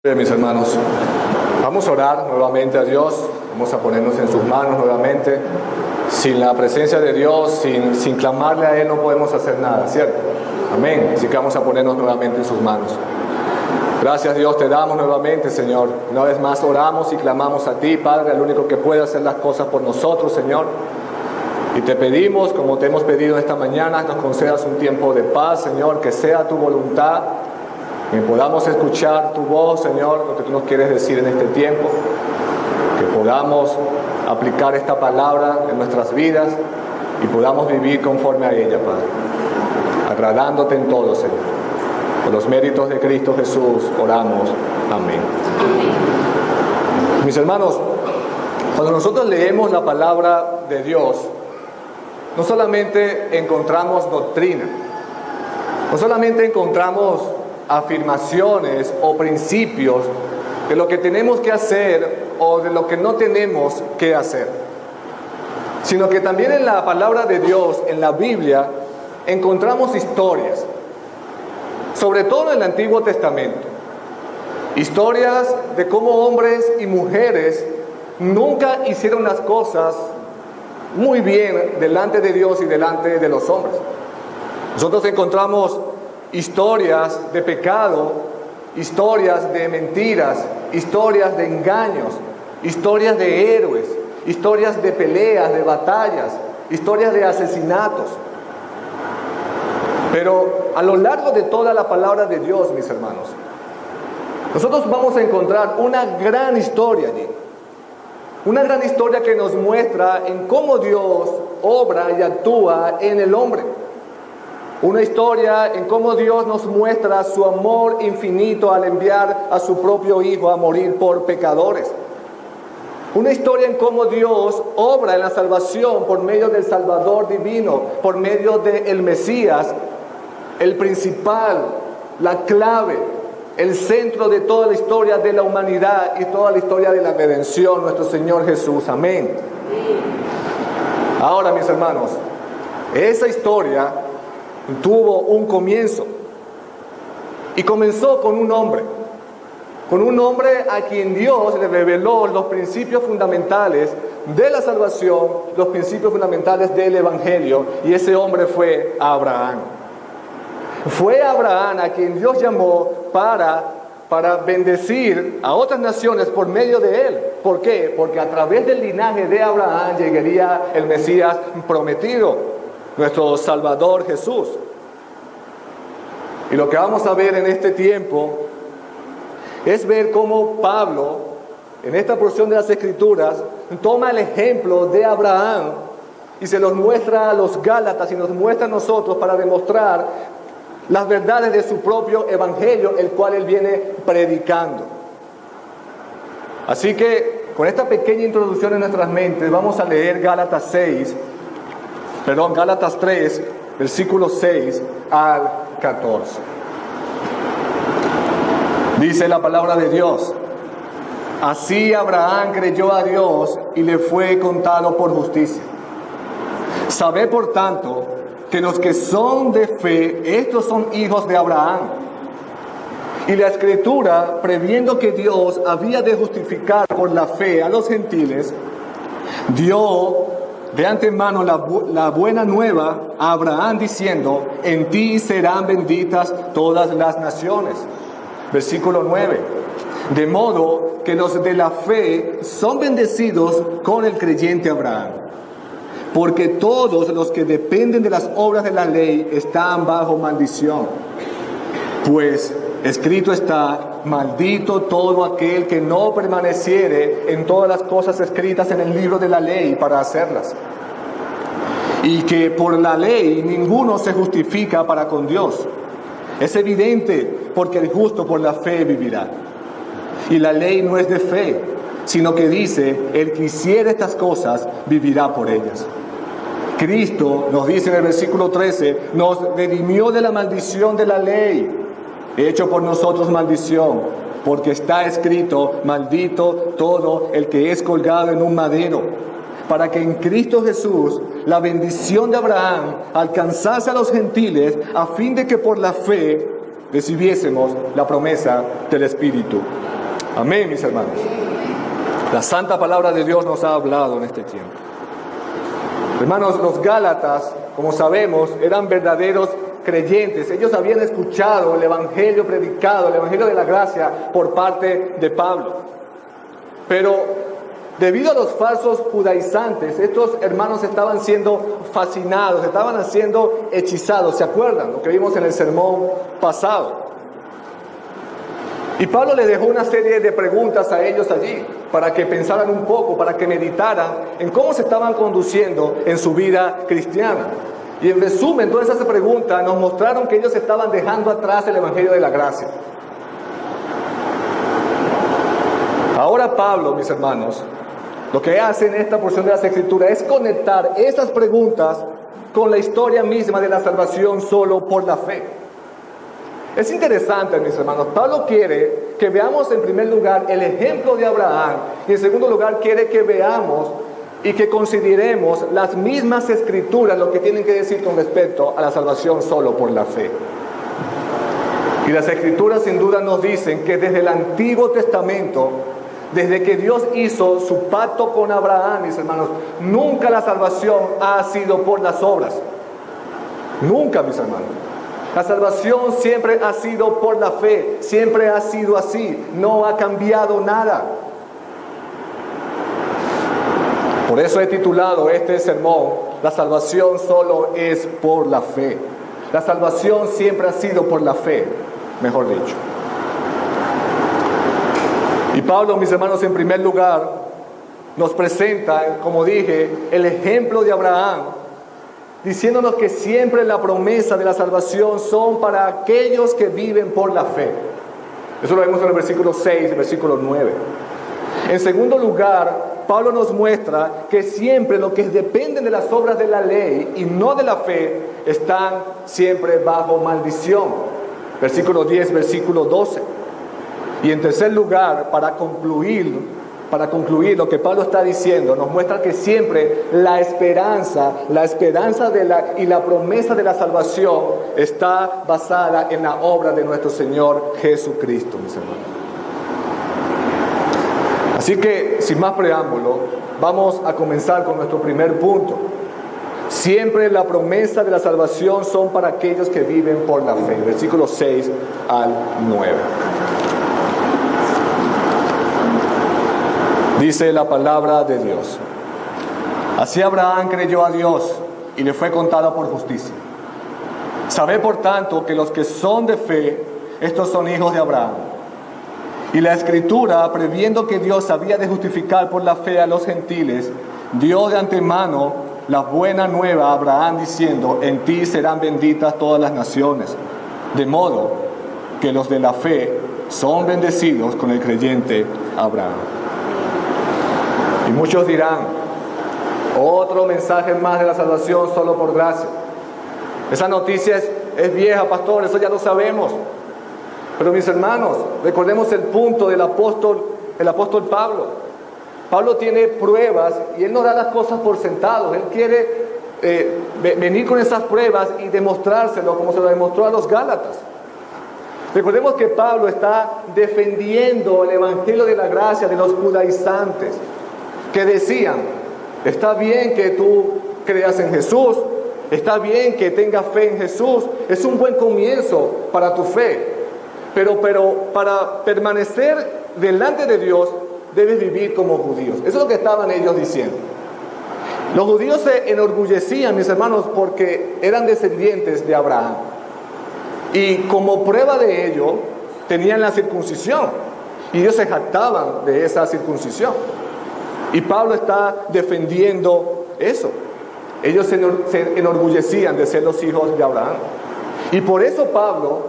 Bien, mis hermanos, vamos a orar nuevamente a Dios, vamos a ponernos en sus manos nuevamente. Sin la presencia de Dios, sin clamarle a Él, no podemos hacer nada, ¿cierto? Amén. Así que vamos a ponernos nuevamente en sus manos. Gracias, Dios, te damos nuevamente, Señor. Una vez más oramos y clamamos a ti, Padre, al único que puede hacer las cosas por nosotros, Señor. Y te pedimos, como te hemos pedido esta mañana, nos concedas un tiempo de paz, Señor, que sea tu voluntad, que podamos escuchar tu voz, Señor, lo que tú nos quieres decir en este tiempo, que podamos aplicar esta palabra en nuestras vidas y podamos vivir conforme a ella, Padre, agradándote en todo, Señor. Por los méritos de Cristo Jesús oramos. Amén. Mis hermanos, cuando nosotros leemos la palabra de Dios, no solamente encontramos doctrina, no solamente encontramos afirmaciones o principios de lo que tenemos que hacer o de lo que no tenemos que hacer, sino que también en la palabra de Dios, en la Biblia, encontramos historias, sobre todo en el Antiguo Testamento, historias de cómo hombres y mujeres nunca hicieron las cosas muy bien delante de Dios y delante de los hombres. Nosotros encontramos historias de pecado, historias de mentiras, historias de engaños, historias de héroes, historias de peleas, de batallas, historias de asesinatos. Pero a lo largo de toda la palabra de Dios, mis hermanos, nosotros vamos a encontrar una gran historia allí. Una gran historia que nos muestra en cómo Dios obra y actúa en el hombre. Una historia en cómo Dios nos muestra su amor infinito al enviar a su propio Hijo a morir por pecadores. Una historia en cómo Dios obra en la salvación por medio del Salvador divino, por medio del Mesías, el principal, la clave, el centro de toda la historia de la humanidad y toda la historia de la redención, nuestro Señor Jesús. Amén. Ahora, mis hermanos, esa historia tuvo un comienzo y comenzó con un hombre a quien Dios le reveló los principios fundamentales de la salvación, los principios fundamentales del Evangelio, y ese hombre fue Abraham. Fue Abraham a quien Dios llamó para bendecir a otras naciones por medio de él. ¿Por qué? Porque a través del linaje de Abraham llegaría el Mesías prometido, nuestro Salvador Jesús. Y lo que vamos a ver en este tiempo es ver cómo Pablo, en esta porción de las Escrituras, toma el ejemplo de Abraham y se los muestra a los Gálatas y nos muestra a nosotros para demostrar las verdades de su propio evangelio, el cual él viene predicando. Así que, con esta pequeña introducción en nuestras mentes, vamos a leer Gálatas 3, versículos 6 al 14. Dice la palabra de Dios: así Abraham creyó a Dios y le fue contado por justicia. Sabed, por tanto, que los que son de fe, estos son hijos de Abraham. Y la Escritura, previendo que Dios había de justificar por la fe a los gentiles, dio de antemano la buena nueva a Abraham, diciendo: en ti serán benditas todas las naciones. Versículo 9. De modo que los de la fe son bendecidos con el creyente Abraham. Porque todos los que dependen de las obras de la ley están bajo maldición. Pues escrito está: maldito todo aquel que no permaneciere en todas las cosas escritas en el libro de la ley para hacerlas. Y que por la ley ninguno se justifica para con Dios. Es evidente, porque el justo por la fe vivirá. Y la ley no es de fe, sino que dice: el que hiciere estas cosas vivirá por ellas. Cristo, nos dice en el versículo 13, nos redimió de la maldición de la ley, hecho por nosotros maldición, porque está escrito: maldito todo el que es colgado en un madero, para que en Cristo Jesús la bendición de Abraham alcanzase a los gentiles, a fin de que por la fe recibiésemos la promesa del Espíritu. Amén, mis hermanos. La santa palabra de Dios nos ha hablado en este tiempo. Hermanos, los Gálatas, como sabemos, eran verdaderos creyentes. Ellos habían escuchado el evangelio predicado, el evangelio de la gracia por parte de Pablo. Pero debido a los falsos judaizantes, estos hermanos estaban siendo fascinados, estaban siendo hechizados. ¿Se acuerdan? Lo que vimos en el sermón pasado. Y Pablo les dejó una serie de preguntas a ellos allí, para que pensaran un poco, para que meditaran en cómo se estaban conduciendo en su vida cristiana. Y en resumen, todas esas preguntas nos mostraron que ellos estaban dejando atrás el evangelio de la gracia. Ahora Pablo, mis hermanos, lo que hace en esta porción de las Escrituras es conectar esas preguntas con la historia misma de la salvación solo por la fe. Es interesante, mis hermanos. Pablo quiere que veamos en primer lugar el ejemplo de Abraham y en segundo lugar quiere que veamos y que consideremos las mismas escrituras, lo que tienen que decir con respecto a la salvación solo por la fe. Y las escrituras sin duda nos dicen que desde el Antiguo Testamento, desde que Dios hizo su pacto con Abraham, mis hermanos, nunca la salvación ha sido por las obras. Nunca, mis hermanos. La salvación siempre ha sido por la fe, siempre ha sido así, no ha cambiado nada. Por eso he titulado este sermón, La salvación solo es por la fe. La salvación siempre ha sido por la fe, mejor dicho. Y Pablo, mis hermanos, en primer lugar, nos presenta, como dije, el ejemplo de Abraham, diciéndonos que siempre la promesa de la salvación son para aquellos que viven por la fe. Eso lo vemos en el versículo 6 y versículo 9. En segundo lugar, Pablo nos muestra que siempre los que dependen de las obras de la ley y no de la fe están siempre bajo maldición. Versículo 10, versículo 12. Y en tercer lugar, para concluir lo que Pablo está diciendo, nos muestra que siempre la esperanza y la promesa de la salvación está basada en la obra de nuestro Señor Jesucristo, mis hermanos. Así que, sin más preámbulo, vamos a comenzar con nuestro primer punto. Siempre la promesa de la salvación son para aquellos que viven por la fe. Versículos 6 al 9. Dice la palabra de Dios: así Abraham creyó a Dios y le fue contado por justicia. Sabed por tanto que los que son de fe, estos son hijos de Abraham. Y la Escritura, previendo que Dios había de justificar por la fe a los gentiles, dio de antemano la buena nueva a Abraham, diciendo: en ti serán benditas todas las naciones. De modo que los de la fe son bendecidos con el creyente Abraham. Y muchos dirán: otro mensaje más de la salvación solo por gracia. Esa noticia es vieja, pastor, eso ya lo sabemos. Pero mis hermanos, recordemos el punto del apóstol Pablo. Pablo tiene pruebas y él no da las cosas por sentados. Él quiere venir con esas pruebas y demostrárselo como se lo demostró a los Gálatas. Recordemos que Pablo está defendiendo el evangelio de la gracia de los judaizantes, que decían: está bien que tú creas en Jesús, está bien que tengas fe en Jesús, es un buen comienzo para tu fe, pero para permanecer delante de Dios debes vivir como judíos. Eso es lo que estaban ellos diciendo. Los judíos se enorgullecían, mis hermanos, porque eran descendientes de Abraham, y como prueba de ello tenían la circuncisión, y ellos se jactaban de esa circuncisión. Y Pablo está defendiendo eso. Ellos se enorgullecían de ser los hijos de Abraham. Y por eso Pablo,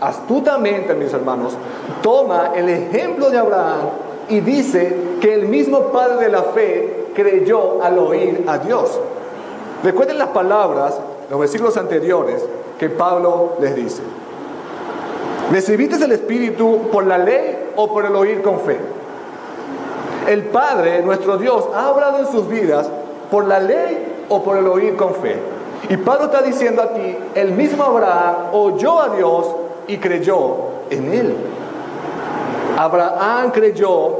astutamente, mis hermanos, toma el ejemplo de Abraham y dice que el mismo padre de la fe creyó al oír a Dios. Recuerden las palabras, los versículos anteriores, que Pablo les dice: ¿recibiste el Espíritu por la ley o por el oír con fe? El Padre, nuestro Dios, ha hablado en sus vidas por la ley o por el oír con fe. Y Pablo está diciendo aquí: el mismo Abraham oyó a Dios y creyó en Él. Abraham creyó,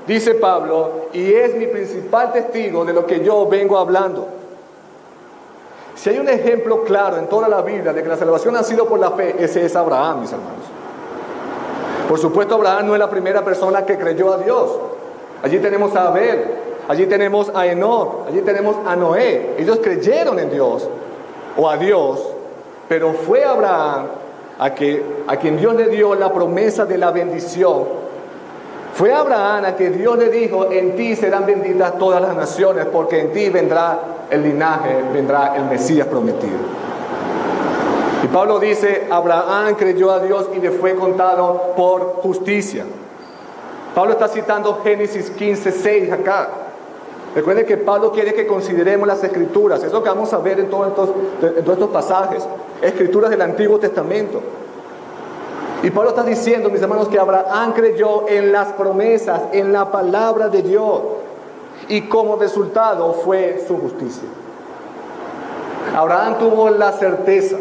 dice Pablo, y es mi principal testigo de lo que yo vengo hablando. Si hay un ejemplo claro en toda la Biblia de que la salvación ha sido por la fe, ese es Abraham, mis hermanos. Por supuesto, Abraham no es la primera persona que creyó a Dios. Allí tenemos a Abel, allí tenemos a Enoc, allí tenemos a Noé. Ellos creyeron en Dios o a Dios, pero fue Abraham a quien Dios le dio la promesa de la bendición. Fue Abraham a que Dios le dijo: en ti serán benditas todas las naciones, porque en ti vendrá el linaje, vendrá el Mesías prometido. Y Pablo dice: Abraham creyó a Dios y le fue contado por justicia. Pablo está citando Génesis 15:6 acá. Recuerden que Pablo quiere que consideremos las escrituras. Es lo que vamos a ver en todos estos pasajes. Escrituras del Antiguo Testamento. Y Pablo está diciendo, mis hermanos, que Abraham creyó en las promesas, en la palabra de Dios. Y como resultado fue su justicia. Abraham tuvo la certeza,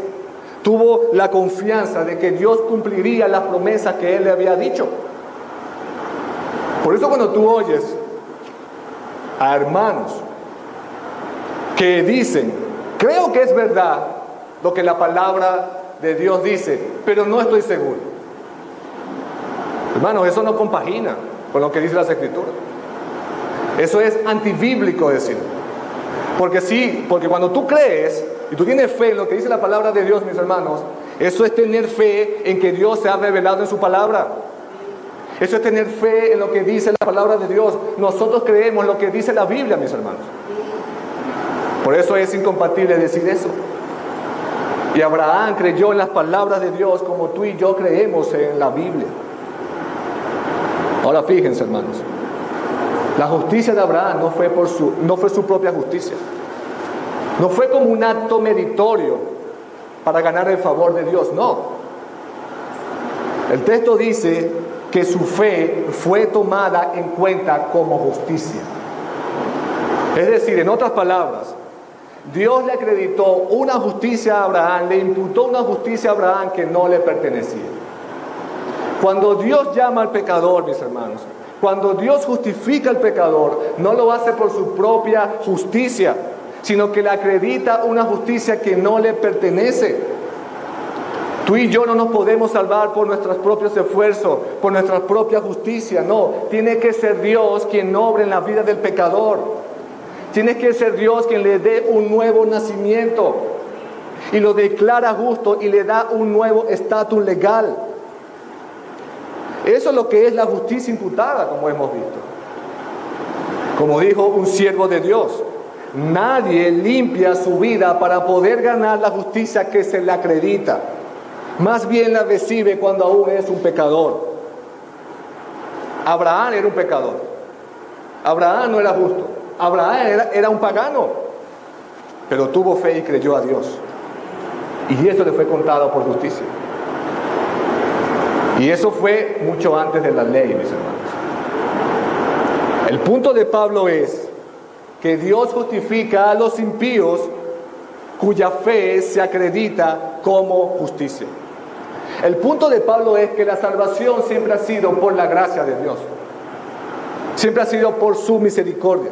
tuvo la confianza de que Dios cumpliría las promesas que él le había dicho. Por eso cuando tú oyes a hermanos que dicen: creo que es verdad lo que la palabra de Dios dice, pero no estoy seguro. Hermanos, eso no compagina con lo que dice las Escrituras. Eso es antibíblico decir. Porque cuando tú crees y tú tienes fe en lo que dice la palabra de Dios, mis hermanos, eso es tener fe en que Dios se ha revelado en su palabra. Eso es tener fe en lo que dice la palabra de Dios. Nosotros creemos en lo que dice la Biblia, mis hermanos. Por eso es incompatible decir eso. Y Abraham creyó en las palabras de Dios como tú y yo creemos en la Biblia. Ahora fíjense, hermanos. La justicia de Abraham no fue su propia justicia. No fue como un acto meritorio para ganar el favor de Dios, no. El texto dice que su fe fue tomada en cuenta como justicia. Es decir, en otras palabras, Dios le acreditó una justicia a Abraham, le imputó una justicia a Abraham que no le pertenecía. Cuando Dios llama al pecador, mis hermanos, cuando Dios justifica al pecador, no lo hace por su propia justicia, sino que le acredita una justicia que no le pertenece. Tú y yo no nos podemos salvar por nuestros propios esfuerzos, por nuestra propia justicia, no. Tiene que ser Dios quien obre en la vida del pecador. Tiene que ser Dios quien le dé un nuevo nacimiento y lo declara justo y le da un nuevo estatus legal. Eso es lo que es la justicia imputada, como hemos visto. Como dijo un siervo de Dios: nadie limpia su vida para poder ganar la justicia que se le acredita. Más bien la recibe cuando aún es un pecador. Abraham era un pecador. Abraham no era justo. Abraham era un pagano. Pero tuvo fe y creyó a Dios. Y eso le fue contado por justicia. Y eso fue mucho antes de la ley, mis hermanos. El punto de Pablo es que Dios justifica a los impíos cuya fe se acredita como justicia. El punto de Pablo es que la salvación siempre ha sido por la gracia de Dios. Siempre ha sido por su misericordia.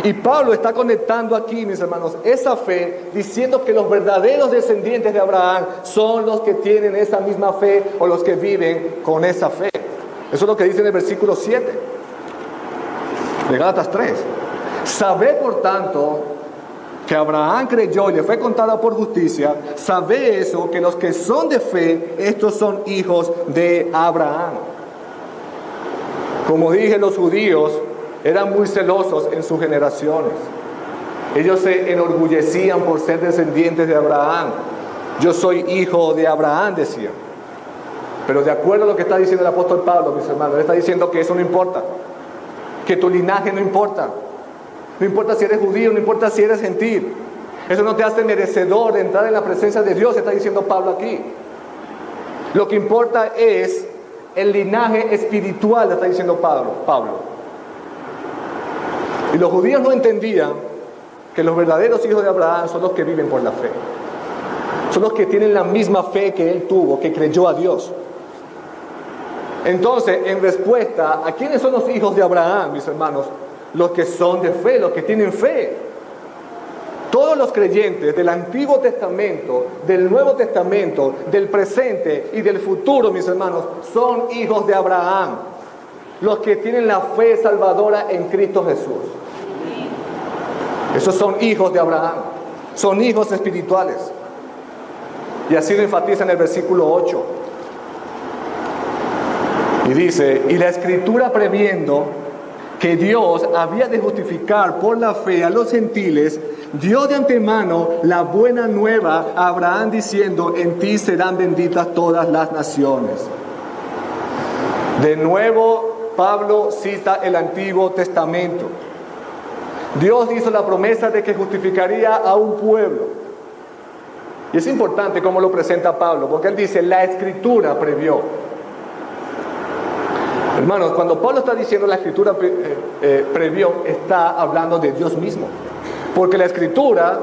Y Pablo está conectando aquí, mis hermanos, esa fe, diciendo que los verdaderos descendientes de Abraham son los que tienen esa misma fe o los que viven con esa fe. Eso es lo que dice en el versículo 7 de Gálatas 3. Sabe, por tanto, que Abraham creyó y le fue contada por justicia. Sabe eso, que los que son de fe, estos son hijos de Abraham. Como dije, los judíos eran muy celosos en sus generaciones. Ellos se enorgullecían por ser descendientes de Abraham. Yo soy hijo de Abraham, decían. Pero de acuerdo a lo que está diciendo el apóstol Pablo, mis hermanos, él está diciendo que eso no importa. Que tu linaje no importa. No importa si eres judío, no importa si eres gentil. Eso no te hace merecedor de entrar en la presencia de Dios, está diciendo Pablo aquí. Lo que importa es el linaje espiritual, está diciendo Pablo. Y los judíos no entendían que los verdaderos hijos de Abraham son los que viven por la fe. Son los que tienen la misma fe que él tuvo, que creyó a Dios. Entonces, en respuesta, ¿a quiénes son los hijos de Abraham, mis hermanos? Los que son de fe, los que tienen fe. Todos los creyentes del Antiguo Testamento, del Nuevo Testamento, del presente y del futuro, mis hermanos, son hijos de Abraham. Los que tienen la fe salvadora en Cristo Jesús. Esos son hijos de Abraham. Son hijos espirituales. Y así lo enfatiza en el versículo 8. Y dice, y la Escritura previendo que Dios había de justificar por la fe a los gentiles, dio de antemano la buena nueva a Abraham diciendo, en ti serán benditas todas las naciones. De nuevo, Pablo cita el Antiguo Testamento. Dios hizo la promesa de que justificaría a un pueblo. Y es importante cómo lo presenta Pablo, porque él dice, la Escritura previó. Hermanos, cuando Pablo está diciendo la Escritura previó, está hablando de Dios mismo. Porque la Escritura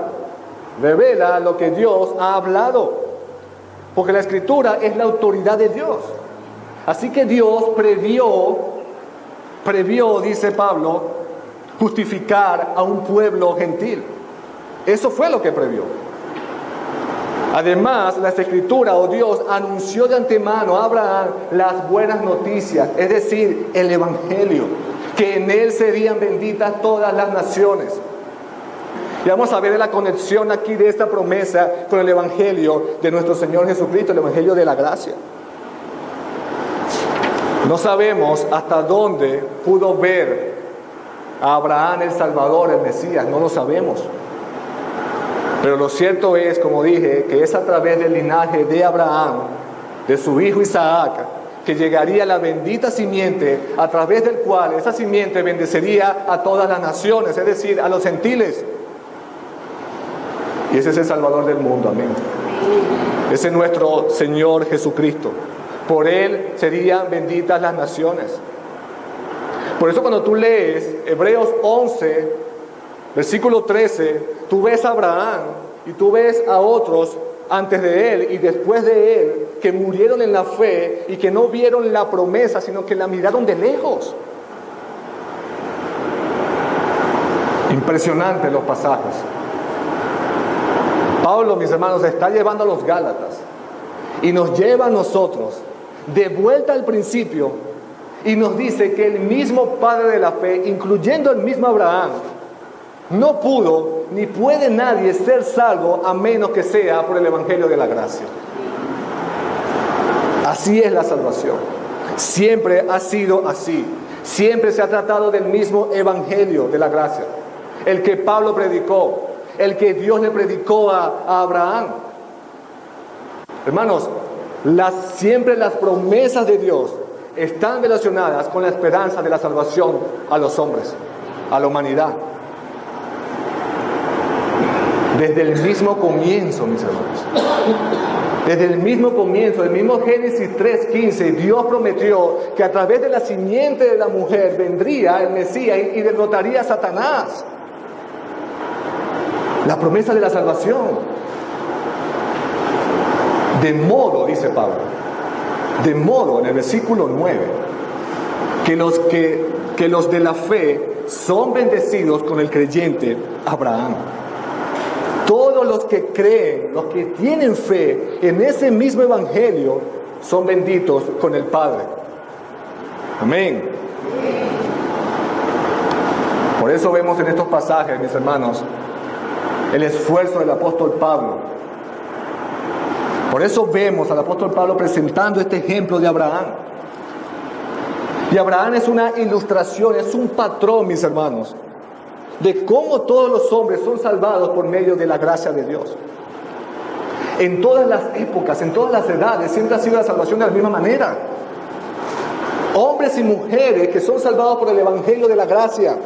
revela lo que Dios ha hablado. Porque la Escritura es la autoridad de Dios. Así que Dios previó, dice Pablo, justificar a un pueblo gentil. Eso fue lo que previó. Además, la Escritura o Dios anunció de antemano a Abraham las buenas noticias, es decir, el Evangelio, que en él serían benditas todas las naciones. Y vamos a ver la conexión aquí de esta promesa con el Evangelio de nuestro Señor Jesucristo, el Evangelio de la gracia. No sabemos hasta dónde pudo ver a Abraham el Salvador, el Mesías, no lo sabemos. Pero lo cierto es, como dije, que es a través del linaje de Abraham, de su hijo Isaac, que llegaría la bendita simiente, a través del cual esa simiente bendecería a todas las naciones, es decir, a los gentiles. Y ese es el Salvador del mundo, amén. Ese es nuestro Señor Jesucristo. Por Él serían benditas las naciones. Por eso cuando tú lees Hebreos 11, versículo 13, tú ves a Abraham y tú ves a otros antes de él y después de él que murieron en la fe y que no vieron la promesa, sino que la miraron de lejos. Impresionante los pasajes. Pablo, mis hermanos, está llevando a los Gálatas y nos lleva a nosotros de vuelta al principio y nos dice que el mismo Padre de la fe, incluyendo el mismo Abraham, no pudo ni puede nadie ser salvo a menos que sea por el Evangelio de la gracia. Así es la salvación. Siempre ha sido así. Siempre se ha tratado del mismo Evangelio de la gracia. El que Pablo predicó, el que Dios le predicó a Abraham. Hermanos, siempre las promesas de Dios están relacionadas con la esperanza de la salvación a los hombres, a la humanidad. Desde el mismo comienzo, mis hermanos. Desde el mismo comienzo, el mismo Génesis 3:15, Dios prometió que a través de la simiente de la mujer vendría el Mesías y derrotaría a Satanás. La promesa de la salvación. De modo, dice Pablo, de modo, en el versículo 9, que los de la fe son bendecidos con el creyente Abraham. Todos los que creen, los que tienen fe en ese mismo Evangelio, son benditos con el Padre. Amén. Por eso vemos en estos pasajes, mis hermanos, el esfuerzo del apóstol Pablo. Por eso vemos al apóstol Pablo presentando este ejemplo de Abraham. Y Abraham es una ilustración, es un patrón, mis hermanos, de cómo todos los hombres son salvados por medio de la gracia de Dios. En todas las épocas, en todas las edades, siempre ha sido la salvación de la misma manera. Hombres y mujeres que son salvados por el Evangelio de la gracia.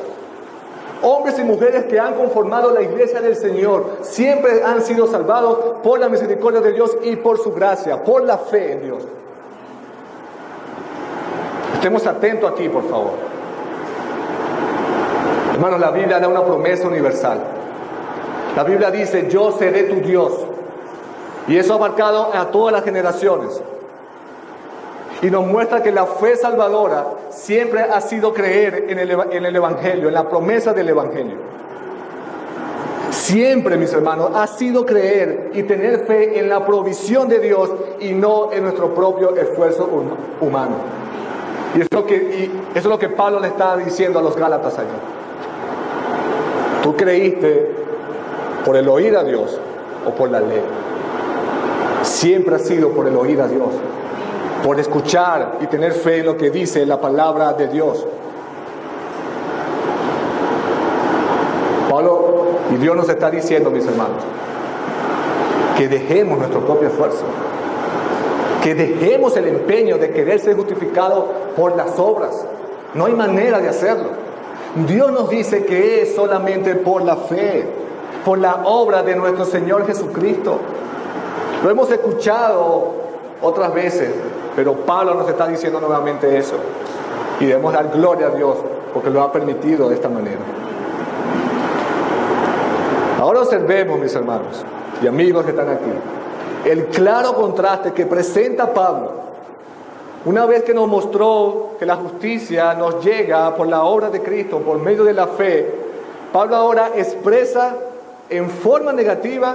Hombres y mujeres que han conformado la iglesia del Señor, siempre han sido salvados por la misericordia de Dios y por su gracia, por la fe en Dios. Estemos atentos aquí, por favor. Hermanos, la Biblia da una promesa universal. La Biblia dice, yo seré tu Dios. Y eso ha marcado a todas las generaciones. Y nos muestra que la fe salvadora siempre ha sido creer en el Evangelio, en la promesa del Evangelio. Siempre, mis hermanos, ha sido creer y tener fe en la provisión de Dios y no en nuestro propio esfuerzo humano. Y eso es lo que Pablo le está diciendo a los Gálatas allí. Tú creíste por el oír a Dios o por la ley. Siempre ha sido por el oír a Dios, por escuchar y tener fe en lo que dice la palabra de Dios. Pablo y Dios nos está diciendo, mis hermanos, que dejemos nuestro propio esfuerzo, que dejemos el empeño de querer ser justificado por las obras. No hay manera de hacerlo. Dios nos dice que es solamente por la fe, por la obra de nuestro Señor Jesucristo. Lo hemos escuchado otras veces, pero Pablo nos está diciendo nuevamente eso. Y debemos dar gloria a Dios porque lo ha permitido de esta manera. Ahora observemos, mis hermanos y amigos que están aquí, el claro contraste que presenta Pablo. Una vez que nos mostró que la justicia nos llega por la obra de Cristo, por medio de la fe, Pablo ahora expresa en forma negativa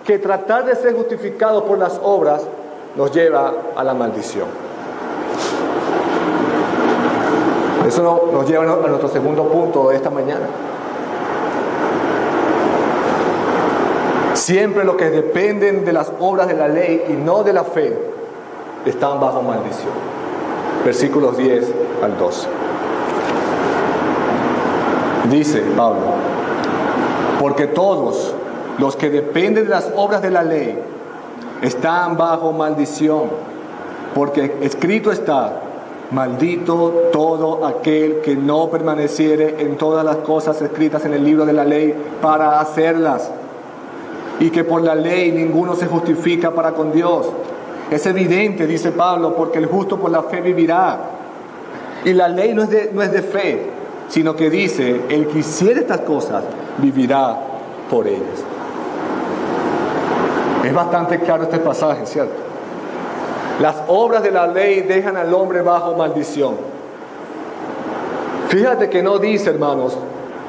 que tratar de ser justificado por las obras nos lleva a la maldición. Eso nos lleva a nuestro segundo punto de esta mañana. Siempre los que dependen de las obras de la ley y no de la fe están bajo maldición. Versículos 10 al 12. Dice Pablo: porque todos los que dependen de las obras de la ley están bajo maldición, porque escrito está: maldito todo aquel que no permaneciere en todas las cosas escritas en el libro de la ley para hacerlas. Y que por la ley ninguno se justifica para con Dios. Es evidente, dice Pablo, porque el justo por la fe vivirá. Y la ley no es de fe, sino que dice: el que hiciere estas cosas vivirá por ellas. Es bastante claro este pasaje, ¿cierto? Las obras de la ley dejan al hombre bajo maldición. Fíjate que no dice, hermanos,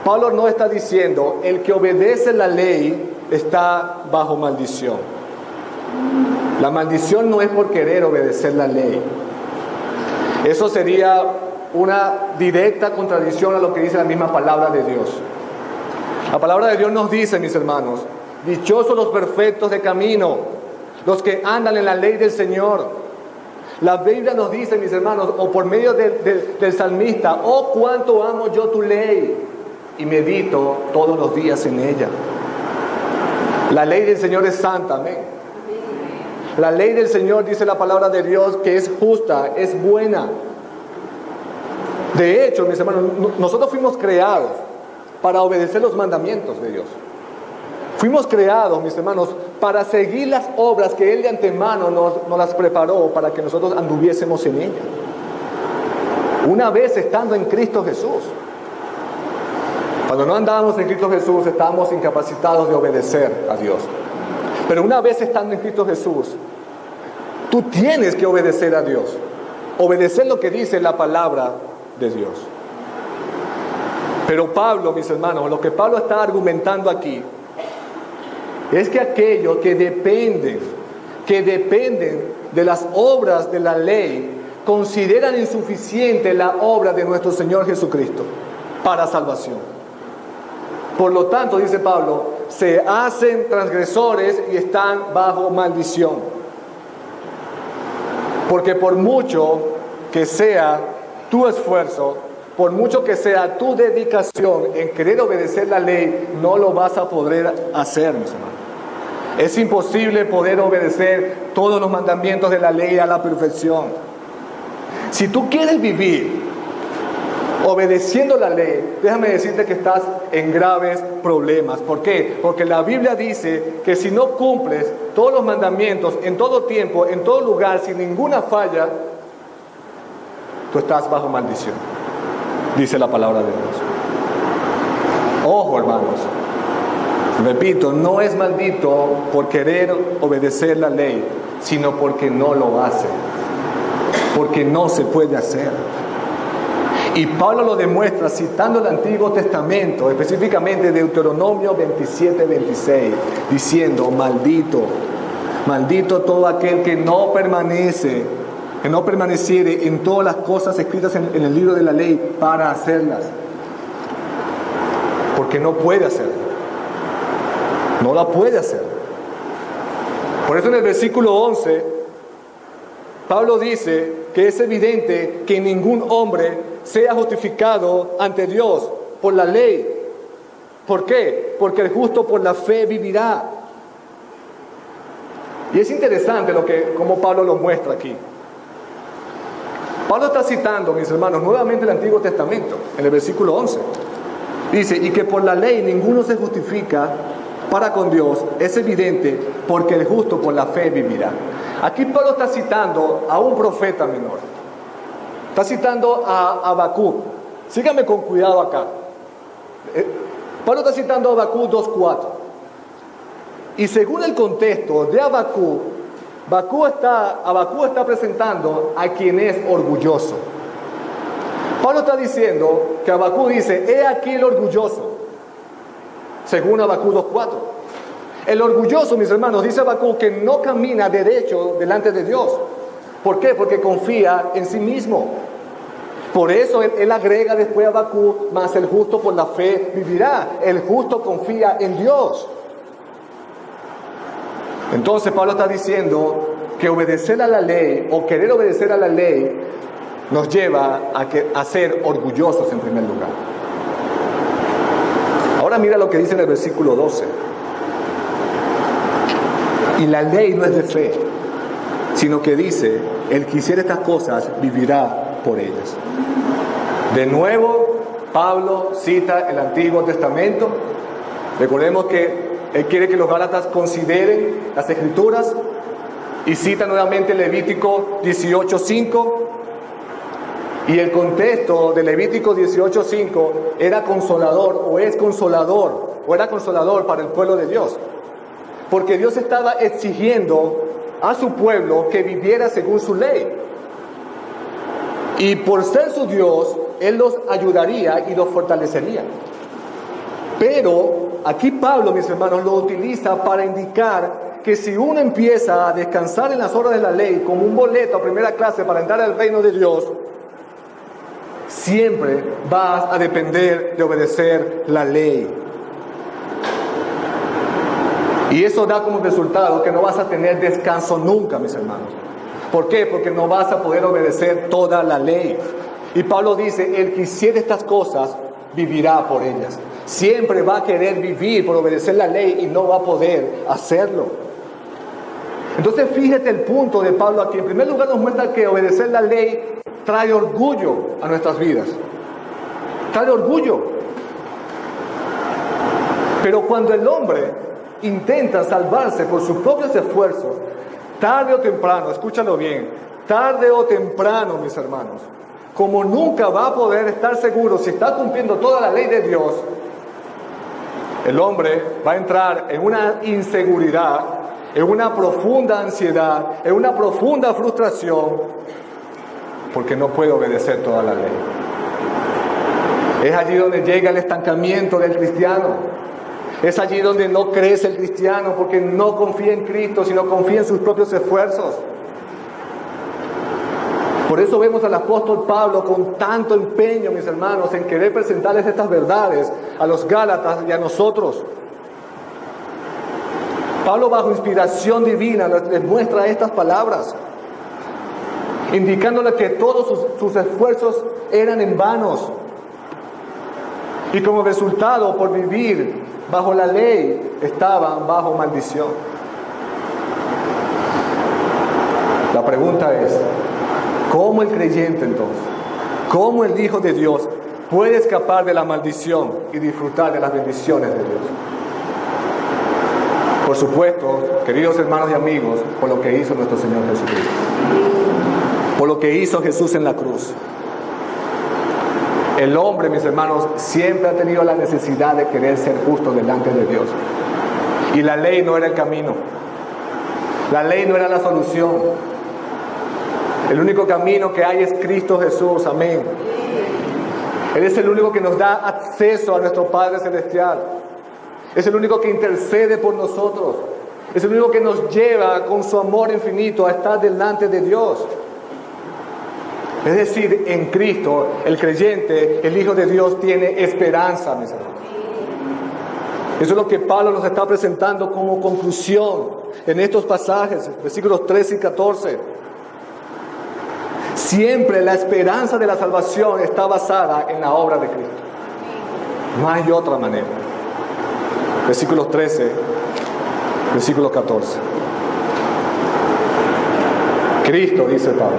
Pablo no está diciendo el que obedece la ley está bajo maldición. La maldición no es por querer obedecer la ley. Eso sería una directa contradicción a lo que dice la misma palabra de Dios. La palabra de Dios nos dice, mis hermanos: dichosos los perfectos de camino, los que andan en la ley del Señor. La Biblia nos dice, mis hermanos, o por medio del salmista: oh, cuánto amo yo tu ley, y medito todos los días en ella. La ley del Señor es santa, amén. La ley del Señor, dice la palabra de Dios, que es justa, es buena. De hecho, mis hermanos, nosotros fuimos creados para obedecer los mandamientos de Dios. Fuimos creados, mis hermanos, para seguir las obras que Él de antemano nos las preparó para que nosotros anduviésemos en ella. Una vez estando en Cristo Jesús. Cuando no andábamos en Cristo Jesús, estábamos incapacitados de obedecer a Dios. Pero una vez estando en Cristo Jesús, tú tienes que obedecer a Dios. Obedecer lo que dice la palabra de Dios. Pero Pablo, mis hermanos, lo que Pablo está argumentando aquí es que aquellos que dependen de las obras de la ley consideran insuficiente la obra de nuestro Señor Jesucristo para salvación. Por lo tanto, dice Pablo, se hacen transgresores y están bajo maldición. Porque por mucho que sea tu esfuerzo, por mucho que sea tu dedicación en querer obedecer la ley, no lo vas a poder hacer, mis hermanos. Es imposible poder obedecer todos los mandamientos de la ley a la perfección. Si tú quieres vivir obedeciendo la ley, déjame decirte que estás en graves problemas. ¿Por qué? Porque la Biblia dice que si no cumples todos los mandamientos en todo tiempo, en todo lugar, sin ninguna falla, tú estás bajo maldición, dice la palabra de Dios. Ojo, hermanos, repito, no es maldito por querer obedecer la ley, sino porque no lo hace. porque no se puede hacer. Y Pablo lo demuestra citando el Antiguo Testamento, específicamente Deuteronomio 27:26, diciendo: maldito, maldito todo aquel que no permaneciere en todas las cosas escritas en el libro de la ley para hacerlas. Porque no puede hacerlo. No la puede hacer. Por eso en el versículo 11, Pablo dice que es evidente que ningún hombre sea justificado ante Dios por la ley. ¿Por qué? Porque el justo por la fe vivirá. Y es interesante cómo Pablo lo muestra aquí. Pablo está citando, mis hermanos, nuevamente el Antiguo Testamento, en el versículo 11. Dice: y que por la ley ninguno se justifica para con Dios, es evidente, porque el justo por la fe vivirá. Aquí Pablo está citando a un profeta menor. Está citando a Habacuc. Síganme con cuidado acá. Pablo está citando a Habacuc 2:4. Y según el contexto de Habacuc, Habacuc está presentando a quien es orgulloso. Pablo está diciendo que Habacuc dice: he aquí el orgulloso, según Habacuc 2:4. El orgulloso, mis hermanos, dice Habacuc, que no camina derecho delante de Dios. ¿Por qué? Porque confía en sí mismo. Por eso él agrega después a Habacuc: mas el justo por la fe vivirá. El justo confía en Dios. Entonces Pablo está diciendo que obedecer a la ley, o querer obedecer a la ley, nos lleva a ser orgullosos en primer lugar. Ahora mira lo que dice en el versículo 12. Y la ley no es de fe, sino que dice: el que hiciere estas cosas vivirá por ellas. De nuevo, Pablo cita el Antiguo Testamento. Recordemos que él quiere que los gálatas consideren las Escrituras, y cita nuevamente Levítico 18:5. Y el contexto de Levítico 18:5 era consolador, o era consolador para el pueblo de Dios. Porque Dios estaba exigiendo a su pueblo que viviera según su ley. Y por ser su Dios, Él los ayudaría y los fortalecería. Pero aquí Pablo, mis hermanos, lo utiliza para indicar que si uno empieza a descansar en las obras de la ley como un boleto a primera clase para entrar al reino de Dios, siempre vas a depender de obedecer la ley. Y eso da como resultado que no vas a tener descanso nunca, mis hermanos. ¿Por qué? Porque no vas a poder obedecer toda la ley. Y Pablo dice: el que hiciere estas cosas vivirá por ellas. Siempre va a querer vivir por obedecer la ley y no va a poder hacerlo. Entonces fíjate el punto de Pablo aquí. En primer lugar nos muestra que obedecer la ley trae orgullo a nuestras vidas. Trae orgullo. Pero cuando el hombre intenta salvarse por sus propios esfuerzos, tarde o temprano, escúchalo bien, tarde o temprano, mis hermanos, como nunca va a poder estar seguro si está cumpliendo toda la ley de Dios, el hombre va a entrar en una inseguridad, en una profunda ansiedad, en una profunda frustración, porque no puede obedecer toda la ley. Es allí donde llega el estancamiento del cristiano. Es allí donde no crece el cristiano, porque no confía en Cristo, sino confía en sus propios esfuerzos. Por eso vemos al apóstol Pablo con tanto empeño, mis hermanos, en querer presentarles estas verdades a los gálatas y a nosotros. Pablo, bajo inspiración divina, les muestra estas palabras, indicándole que todos sus esfuerzos eran en vanos. Y como resultado, por vivir bajo la ley, estaban bajo maldición. La pregunta es: ¿cómo el creyente entonces, cómo el Hijo de Dios puede escapar de la maldición y disfrutar de las bendiciones de Dios? Por supuesto, queridos hermanos y amigos, por lo que hizo nuestro Señor Jesucristo. Por lo que hizo Jesús en la cruz. El hombre, mis hermanos, siempre ha tenido la necesidad de querer ser justo delante de Dios. Y la ley no era el camino. La ley no era la solución. El único camino que hay es Cristo Jesús, amén. Él es el único que nos da acceso a nuestro Padre Celestial. Es el único que intercede por nosotros. Es el único que nos lleva con su amor infinito a estar delante de Dios. Es decir, en Cristo, el creyente, el Hijo de Dios, tiene esperanza, mis hermanos. Eso es lo que Pablo nos está presentando como conclusión en estos pasajes, versículos 13 y 14. Siempre la esperanza de la salvación está basada en la obra de Cristo. No hay otra manera. Versículos 13, versículo 14. Cristo, dice Pablo,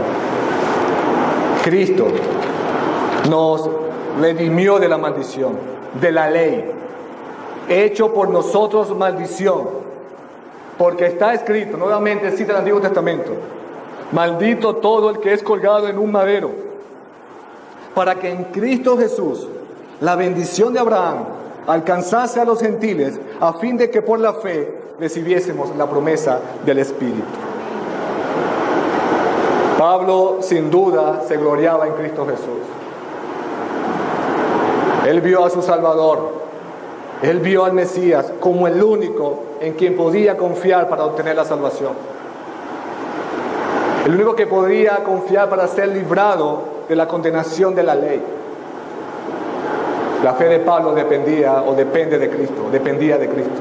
Cristo nos redimió de la maldición, de la ley, hecho por nosotros maldición, porque está escrito, nuevamente cita el Antiguo Testamento: maldito todo el que es colgado en un madero, para que en Cristo Jesús la bendición de Abraham alcanzase a los gentiles, a fin de que por la fe recibiésemos la promesa del Espíritu. Pablo sin duda se gloriaba en Cristo Jesús. Él vio a su Salvador, él vio al Mesías como el único en quien podía confiar para obtener la salvación. El único que podría confiar para ser librado de la condenación de la ley. La fe de Pablo dependía o depende de Cristo, dependía de Cristo.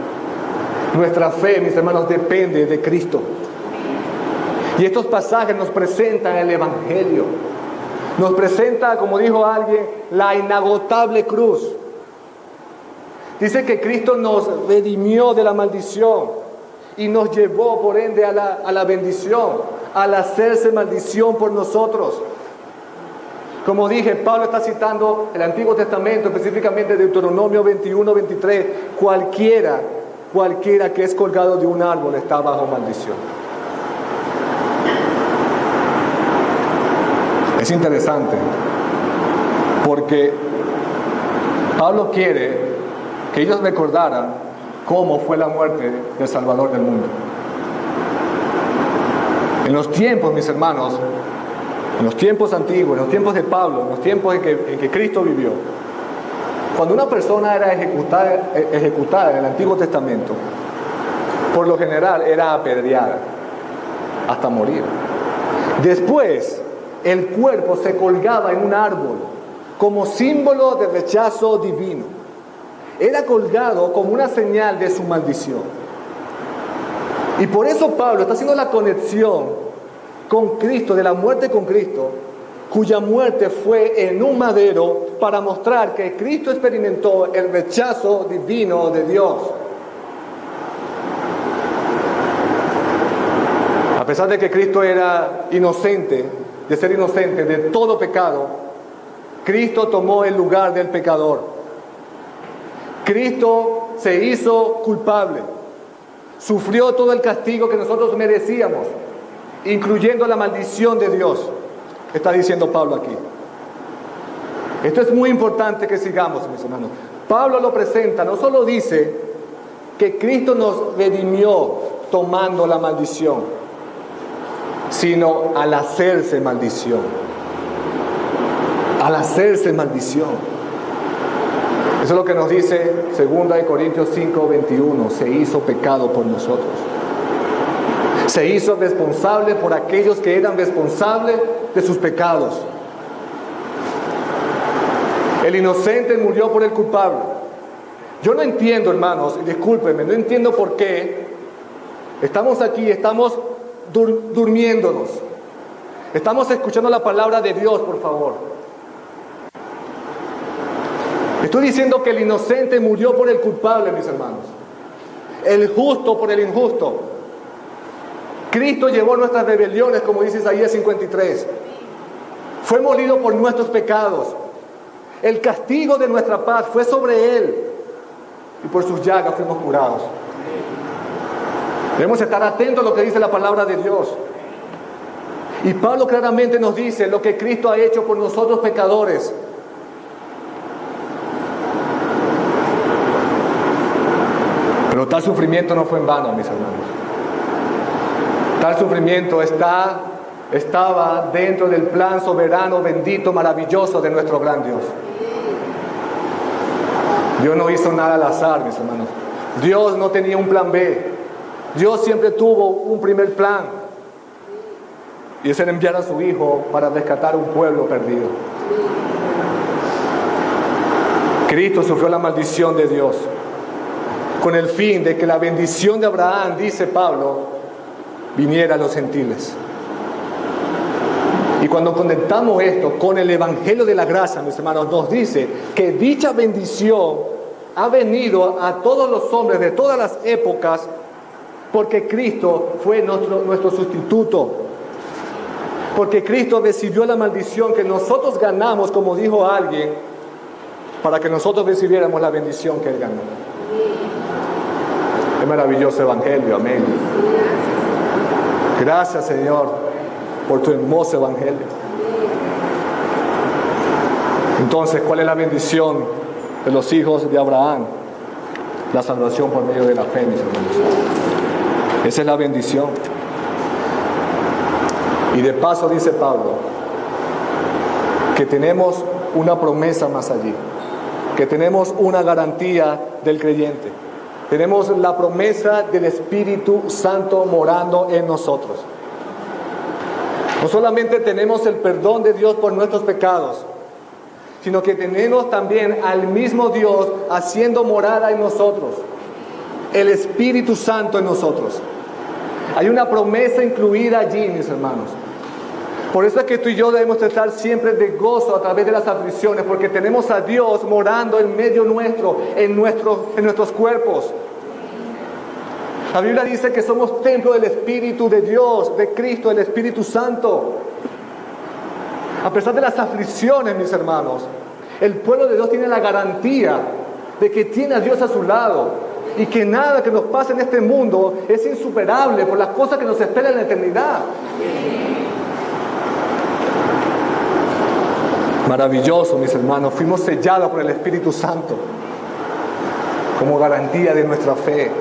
Nuestra fe, mis hermanos, depende de Cristo. Y estos pasajes nos presentan el Evangelio. Nos presenta, como dijo alguien, la inagotable cruz. Dice que Cristo nos redimió de la maldición y nos llevó por ende a la bendición, al hacerse maldición por nosotros. Como dije, Pablo está citando el Antiguo Testamento, específicamente Deuteronomio 21, 23. Cualquiera que es colgado de un árbol está bajo maldición. Es interesante, porque Pablo quiere que ellos recordaran cómo fue la muerte del Salvador del mundo. En los tiempos, mis hermanos, en los tiempos antiguos, en los tiempos de Pablo, en los tiempos en que Cristo vivió, cuando una persona era ejecutada en el Antiguo Testamento, por lo general era apedreada hasta morir. Después, el cuerpo se colgaba en un árbol como símbolo de rechazo divino. Era colgado como una señal de su maldición. Y por eso Pablo está haciendo la conexión con Cristo, de la muerte con Cristo, cuya muerte fue en un madero, para mostrar que Cristo experimentó el rechazo divino de Dios. A pesar de que Cristo era inocente, de ser inocente de todo pecado, Cristo tomó el lugar del pecador. Cristo se hizo culpable, sufrió todo el castigo que nosotros merecíamos, incluyendo la maldición de Dios, está diciendo Pablo aquí. Esto es muy importante que sigamos, mis hermanos. Pablo lo presenta, no solo dice que Cristo nos redimió tomando la maldición, sino al hacerse maldición. Al hacerse maldición. Eso es lo que nos dice 2 Corintios 5, 21. Se hizo pecado por nosotros. Se hizo responsable por aquellos que eran responsables de sus pecados. El inocente murió por el culpable. Yo no entiendo, hermanos, y discúlpenme, no entiendo por qué estamos aquí, estamos durmiéndonos. Estamos escuchando la palabra de Dios, por favor. Estoy diciendo que el inocente murió por el culpable, mis hermanos. El justo por el injusto. Cristo llevó nuestras rebeliones, como dice Isaías 53. Fue molido por nuestros pecados. El castigo de nuestra paz fue sobre Él. Y por sus llagas fuimos curados. Debemos estar atentos a lo que dice la palabra de Dios. Y Pablo claramente nos dice lo que Cristo ha hecho por nosotros pecadores. Pero tal sufrimiento no fue en vano, mis hermanos. Tal sufrimiento está estaba dentro del plan soberano, bendito, maravilloso de nuestro gran Dios. Dios no hizo nada al azar, mis hermanos. Dios no tenía un plan B. Dios siempre tuvo un primer plan. Y es el enviar a su Hijo para rescatar un pueblo perdido. Cristo sufrió la maldición de Dios con el fin de que la bendición de Abraham, dice Pablo, viniera a los gentiles. Y cuando conectamos esto con el Evangelio de la Gracia, mis hermanos, nos dice que dicha bendición ha venido a todos los hombres de todas las épocas porque Cristo fue nuestro sustituto. Porque Cristo recibió la maldición que nosotros ganamos, como dijo alguien, para que nosotros recibiéramos la bendición que Él ganó. Es maravilloso Evangelio, amén. Gracias, Señor, por tu hermoso Evangelio. Entonces, ¿cuál es la bendición de los hijos de Abraham? La salvación por medio de la fe, mis hermanos. Esa es la bendición. Y de paso dice Pablo que tenemos una promesa más allí, que tenemos una garantía del creyente. Tenemos la promesa del Espíritu Santo morando en nosotros. No solamente tenemos el perdón de Dios por nuestros pecados, sino que tenemos también al mismo Dios haciendo morada en nosotros, el Espíritu Santo en nosotros. Hay una promesa incluida allí, mis hermanos. Por eso es que tú y yo debemos estar siempre de gozo a través de las aflicciones, porque tenemos a Dios morando en medio nuestro, en nuestros cuerpos. La Biblia dice que somos templo del Espíritu de Dios, de Cristo, del Espíritu Santo. A pesar de las aflicciones, mis hermanos, el pueblo de Dios tiene la garantía de que tiene a Dios a su lado y que nada que nos pase en este mundo es insuperable por las cosas que nos esperan en la eternidad. Maravilloso, mis hermanos, fuimos sellados por el Espíritu Santo como garantía de nuestra fe.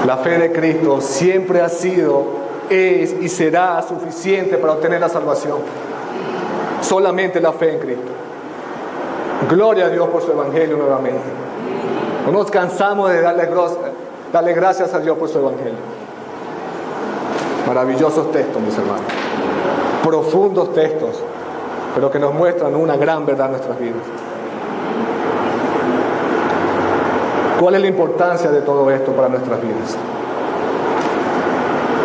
La fe de Cristo siempre ha sido, es y será suficiente para obtener la salvación. Solamente la fe en Cristo. Gloria a Dios por su Evangelio nuevamente. No nos cansamos de darle gracias a Dios por su Evangelio. Maravillosos textos, mis hermanos. Profundos textos, pero que nos muestran una gran verdad en nuestras vidas. ¿Cuál es la importancia de todo esto para nuestras vidas?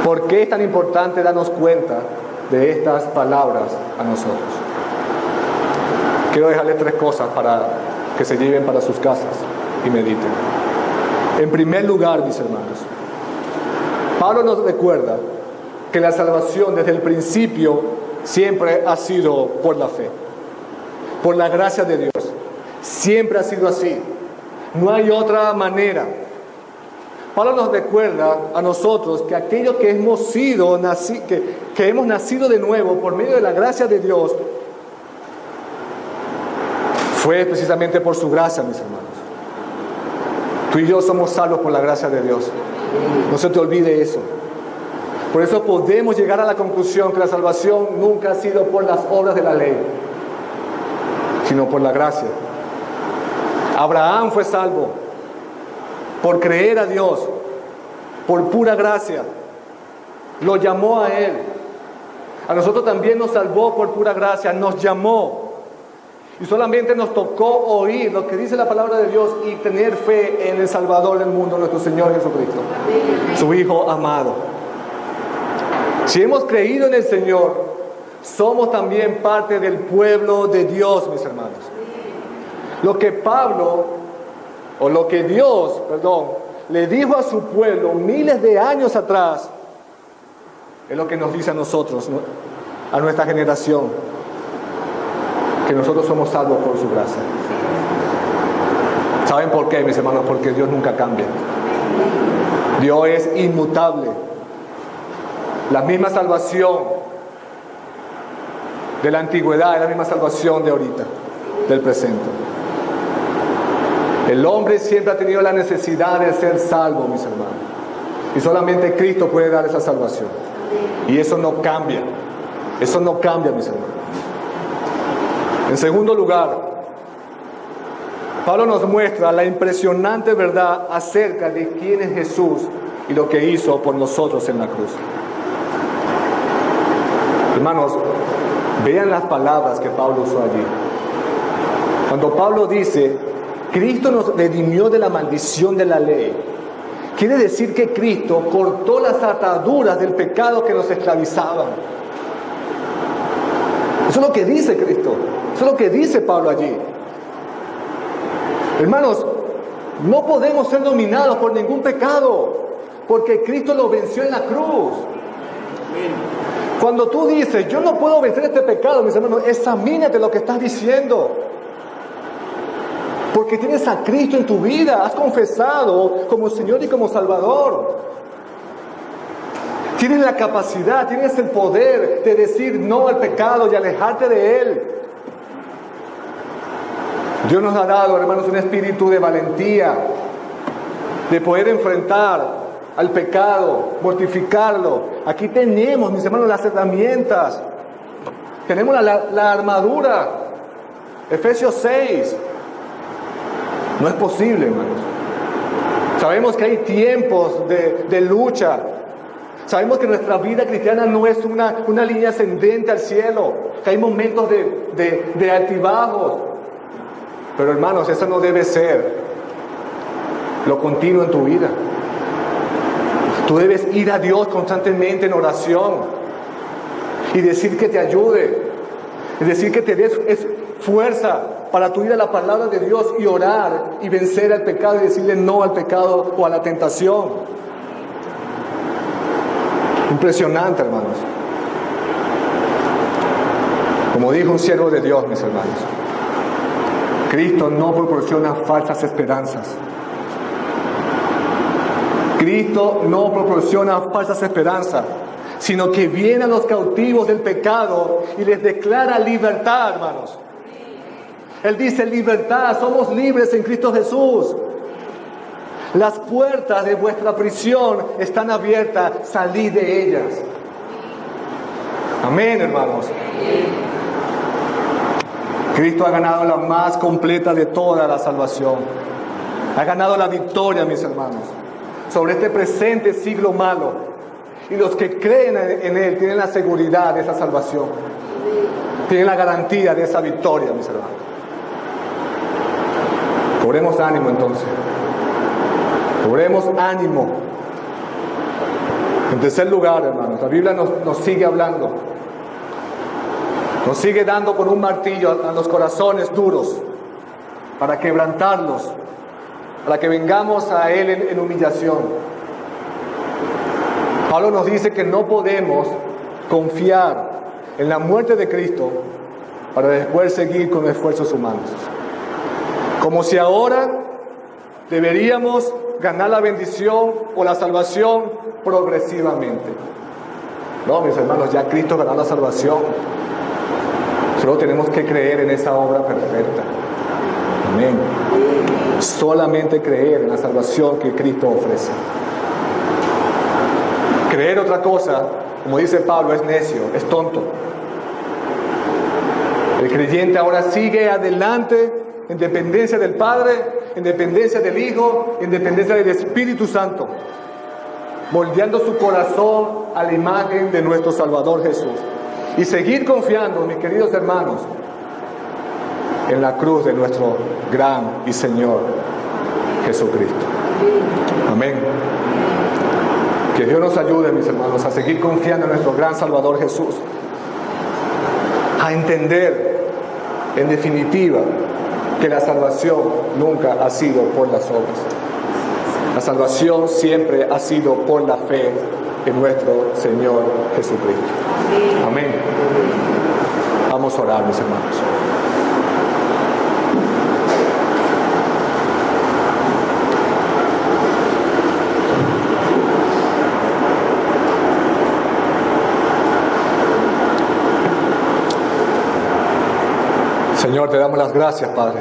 ¿Por qué es tan importante darnos cuenta de estas palabras a nosotros? Quiero dejarles 3 cosas para que se lleven para sus casas y mediten. En primer lugar, mis hermanos, Pablo nos recuerda que la salvación desde el principio siempre ha sido por la fe, por la gracia de Dios. Siempre ha sido así. No hay otra manera. Pablo nos recuerda a nosotros que aquellos que hemos hemos nacido de nuevo por medio de la gracia de Dios, fue precisamente por su gracia, mis hermanos. Tú y yo somos salvos por la gracia de Dios. No se te olvide eso. Por eso podemos llegar a la conclusión que la salvación nunca ha sido por las obras de la ley, sino por la gracia. Abraham fue salvo por creer a Dios, por pura gracia. Lo llamó a Él. A nosotros también nos salvó por pura gracia, nos llamó. Y solamente nos tocó oír lo que dice la palabra de Dios y tener fe en el Salvador del mundo, nuestro Señor Jesucristo, su Hijo amado. Si hemos creído en el Señor, somos también parte del pueblo de Dios, mis hermanos. Lo que Dios le dijo a su pueblo miles de años atrás, es lo que nos dice a nosotros, ¿no? A nuestra generación, que nosotros somos salvos por su gracia. ¿Saben por qué, mis hermanos? Porque Dios nunca cambia. Dios es inmutable. La misma salvación de la antigüedad es la misma salvación de ahorita, del presente. El hombre siempre ha tenido la necesidad de ser salvo, mis hermanos. Y solamente Cristo puede dar esa salvación. Y eso no cambia. Eso no cambia, mis hermanos. En segundo lugar, Pablo nos muestra la impresionante verdad acerca de quién es Jesús y lo que hizo por nosotros en la cruz. Hermanos, vean las palabras que Pablo usó allí. Cuando Pablo dice, Cristo nos redimió de la maldición de la ley, quiere decir que Cristo cortó las ataduras del pecado que nos esclavizaban. Eso es lo que dice Cristo. Eso es lo que dice Pablo allí. Hermanos, no podemos ser dominados por ningún pecado, porque Cristo lo venció en la cruz. Cuando tú dices, yo no puedo vencer este pecado, mis hermanos, examínate lo que estás diciendo. Porque tienes a Cristo en tu vida, has confesado como Señor y como Salvador. Tienes la capacidad, tienes el poder de decir no al pecado y alejarte de él. Dios nos ha dado, hermanos, un espíritu de valentía, de poder enfrentar al pecado, mortificarlo. Aquí tenemos, mis hermanos, las herramientas. Tenemos la armadura. Efesios 6. No es posible, hermanos. Sabemos que hay tiempos de lucha. Sabemos que nuestra vida cristiana no es una línea ascendente al cielo. Que hay momentos de altibajos. Pero, hermanos, eso no debe ser lo continuo en tu vida. Tú debes ir a Dios constantemente en oración y decir que te ayude, y decir que te des fuerza para tu ir a la palabra de Dios y orar y vencer al pecado y decirle no al pecado o a la tentación. Impresionante, hermanos. Como dijo un siervo de Dios, mis hermanos, Cristo no proporciona falsas esperanzas. Cristo no proporciona falsas esperanzas, sino que viene a los cautivos del pecado y les declara libertad, hermanos. Él dice libertad, somos libres en Cristo Jesús. Las puertas de vuestra prisión están abiertas, salid de ellas. Amén, hermanos. Cristo ha ganado la más completa de toda la salvación. Ha ganado la victoria, mis hermanos, sobre este presente siglo malo. Y los que creen en Él tienen la seguridad de esa salvación. Tienen la garantía de esa victoria, mis hermanos. Cobremos ánimo entonces. Cobremos ánimo. En tercer lugar, hermanos, la Biblia nos sigue hablando. Nos sigue dando con un martillo a los corazones duros para quebrantarlos, para que vengamos a Él en humillación. Pablo nos dice que no podemos confiar en la muerte de Cristo para después seguir con esfuerzos humanos. Como si ahora deberíamos ganar la bendición o la salvación progresivamente. No, mis hermanos, ya Cristo ganó la salvación. Solo tenemos que creer en esa obra perfecta. Amén. Solamente creer en la salvación que Cristo ofrece. Creer otra cosa, como dice Pablo, es necio, es tonto. El creyente ahora sigue adelante en dependencia del Padre, en dependencia del Hijo, en dependencia del Espíritu Santo, moldeando su corazón a la imagen de nuestro Salvador Jesús. Y seguir confiando, mis queridos hermanos, en la cruz de nuestro gran y Señor Jesucristo. Amén. Que Dios nos ayude, mis hermanos, a seguir confiando en nuestro gran Salvador Jesús. A entender, en definitiva, que la salvación nunca ha sido por las obras. La salvación siempre ha sido por la fe en nuestro Señor Jesucristo. Amén. Vamos a orar, mis hermanos. Señor, te damos las gracias, Padre,